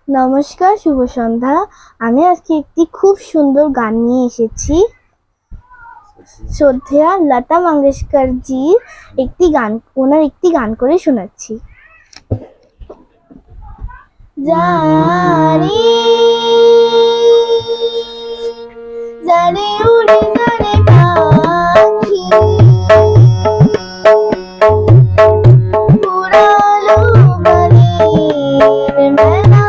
নমস্কার, শুভ সন্ধ্যা। আমি আজকে একটি খুব সুন্দর গান নিয়ে এসেছি। শ্রদ্ধেয়া লতা মঙ্গেশকর জি ওনার একটি গান করে শোনাচ্ছি। জানি জানে উড়ে জানে পাখি পুরালো গানের মেলা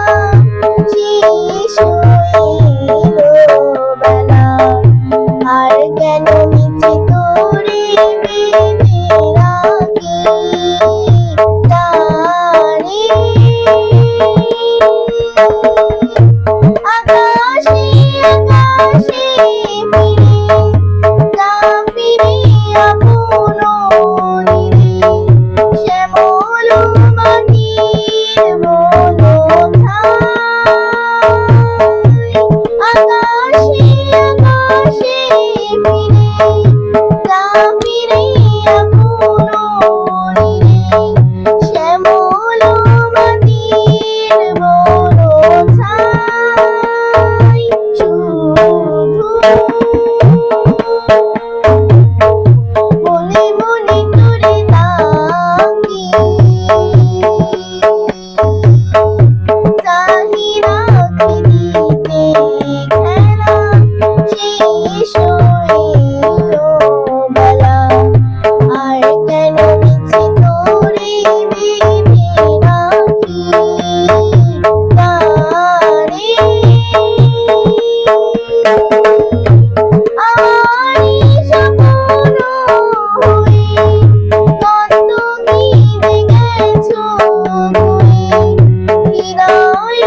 শেষ হইলো বেলা, আর কেন মিছে তোরে বেঁধে রাখি টানে। আকাশে আকাশে ফিরে যা ফিরে আপন নীরে, শ্যামল মাটির বনো ছাই। আকাশে আকাশে ফিরে যা ফিরে আপন নীরে, শ্যামল মাটির বনো ছাই। শুধু মনে মনে তোরে তাকি, চাহি রাখি দিতে খেলা শেষ হইলো বেলা, আর কেন মিছে তোরে বেঁধে রাখি টানে। আমারই স্বপ্ন হয়ে কত কি যে গেছো বয়ে, হৃদয়